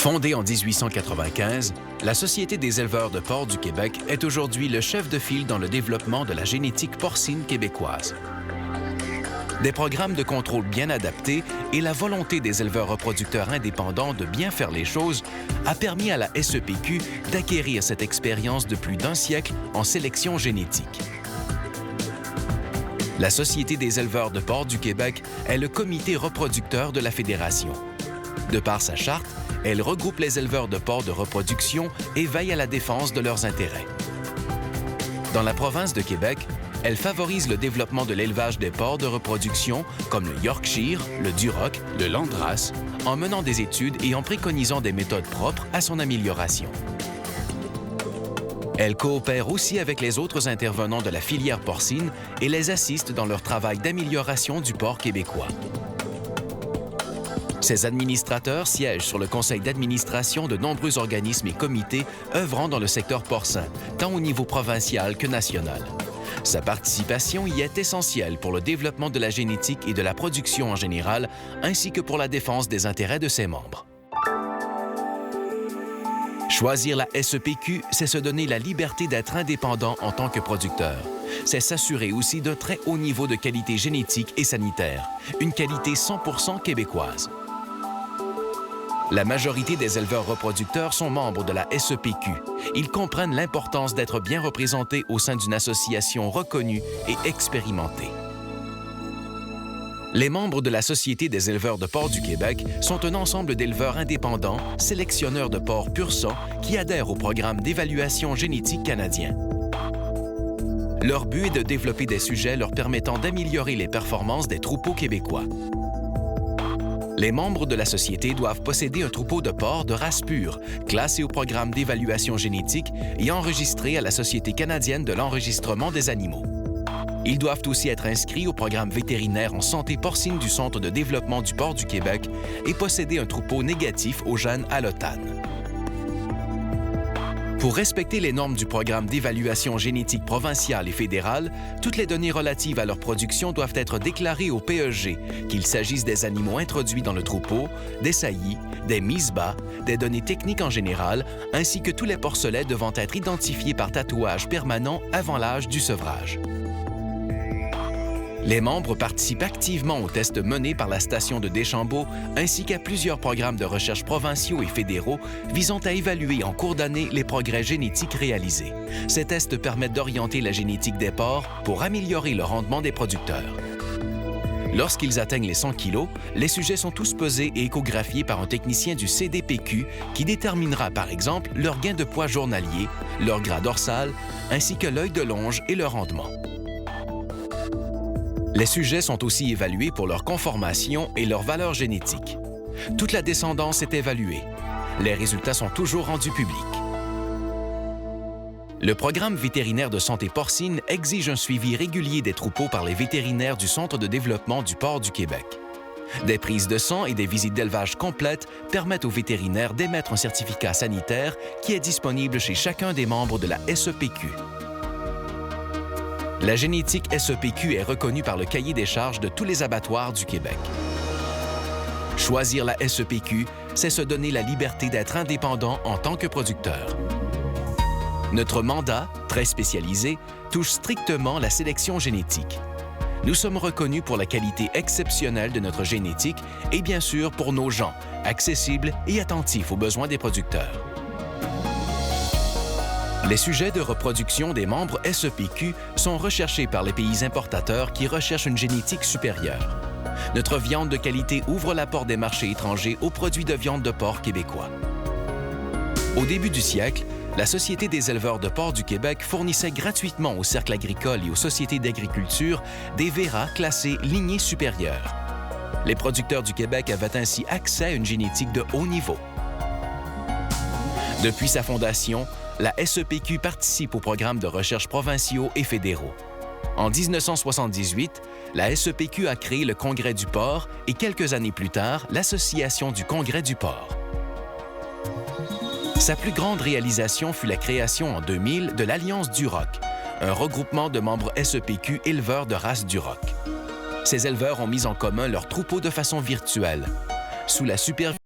Fondée en 1895, la Société des éleveurs de porcs du Québec est aujourd'hui le chef de file dans le développement de la génétique porcine québécoise. Des programmes de contrôle bien adaptés et la volonté des éleveurs reproducteurs indépendants de bien faire les choses a permis à la SEPQ d'acquérir cette expérience de plus d'un siècle en sélection génétique. La Société des éleveurs de porcs du Québec est le comité reproducteur de la Fédération. De par sa charte, elle regroupe les éleveurs de porcs de reproduction et veille à la défense de leurs intérêts. Dans la province de Québec, elle favorise le développement de l'élevage des porcs de reproduction comme le Yorkshire, le Duroc, le Landrace, en menant des études et en préconisant des méthodes propres à son amélioration. Elle coopère aussi avec les autres intervenants de la filière porcine et les assiste dans leur travail d'amélioration du porc québécois. Ces administrateurs siègent sur le conseil d'administration de nombreux organismes et comités œuvrant dans le secteur porcin, tant au niveau provincial que national. Sa participation y est essentielle pour le développement de la génétique et de la production en général, ainsi que pour la défense des intérêts de ses membres. Choisir la SEPQ, c'est se donner la liberté d'être indépendant en tant que producteur. C'est s'assurer aussi d'un très haut niveau de qualité génétique et sanitaire, une qualité 100% québécoise. La majorité des éleveurs reproducteurs sont membres de la SEPQ. Ils comprennent l'importance d'être bien représentés au sein d'une association reconnue et expérimentée. Les membres de la Société des éleveurs de porcs du Québec sont un ensemble d'éleveurs indépendants, sélectionneurs de porcs pur sang qui adhèrent au programme d'évaluation génétique canadien. Leur but est de développer des sujets leur permettant d'améliorer les performances des troupeaux québécois. Les membres de la Société doivent posséder un troupeau de porcs de race pure, classé au programme d'évaluation génétique et enregistré à la Société canadienne de l'enregistrement des animaux. Ils doivent aussi être inscrits au programme vétérinaire en santé porcine du Centre de développement du porc du Québec et posséder un troupeau négatif au gène allotane. Pour respecter les normes du programme d'évaluation génétique provinciale et fédérale, toutes les données relatives à leur production doivent être déclarées au PEG, qu'il s'agisse des animaux introduits dans le troupeau, des saillies, des mises bas, des données techniques en général, ainsi que tous les porcelets devant être identifiés par tatouage permanent avant l'âge du sevrage. Les membres participent activement aux tests menés par la station de Deschambault ainsi qu'à plusieurs programmes de recherche provinciaux et fédéraux visant à évaluer en cours d'année les progrès génétiques réalisés. Ces tests permettent d'orienter la génétique des porcs pour améliorer le rendement des producteurs. Lorsqu'ils atteignent les 100 kg, les sujets sont tous pesés et échographiés par un technicien du CDPQ qui déterminera par exemple leur gain de poids journalier, leur gras dorsal, ainsi que l'œil de longe et leur rendement. Les sujets sont aussi évalués pour leur conformation et leur valeur génétique. Toute la descendance est évaluée. Les résultats sont toujours rendus publics. Le programme vétérinaire de santé porcine exige un suivi régulier des troupeaux par les vétérinaires du Centre de développement du porc du Québec. Des prises de sang et des visites d'élevage complètes permettent aux vétérinaires d'émettre un certificat sanitaire qui est disponible chez chacun des membres de la SEPQ. La génétique SEPQ est reconnue par le cahier des charges de tous les abattoirs du Québec. Choisir la SEPQ, c'est se donner la liberté d'être indépendant en tant que producteur. Notre mandat, très spécialisé, touche strictement la sélection génétique. Nous sommes reconnus pour la qualité exceptionnelle de notre génétique et bien sûr pour nos gens, accessibles et attentifs aux besoins des producteurs. Les sujets de reproduction des membres SEPQ sont recherchés par les pays importateurs qui recherchent une génétique supérieure. Notre viande de qualité ouvre la porte des marchés étrangers aux produits de viande de porc québécois. Au début du siècle, la Société des éleveurs de porcs du Québec fournissait gratuitement aux cercles agricoles et aux sociétés d'agriculture des véras classés lignée supérieure. Les producteurs du Québec avaient ainsi accès à une génétique de haut niveau. Depuis sa fondation, la SEPQ participe aux programmes de recherche provinciaux et fédéraux. En 1978, la SEPQ a créé le Congrès du porc et quelques années plus tard, l'Association du Congrès du porc. Sa plus grande réalisation fut la création en 2000 de l'Alliance Duroc, un regroupement de membres SEPQ éleveurs de race Duroc. Ces éleveurs ont mis en commun leurs troupeaux de façon virtuelle. Sous la supervision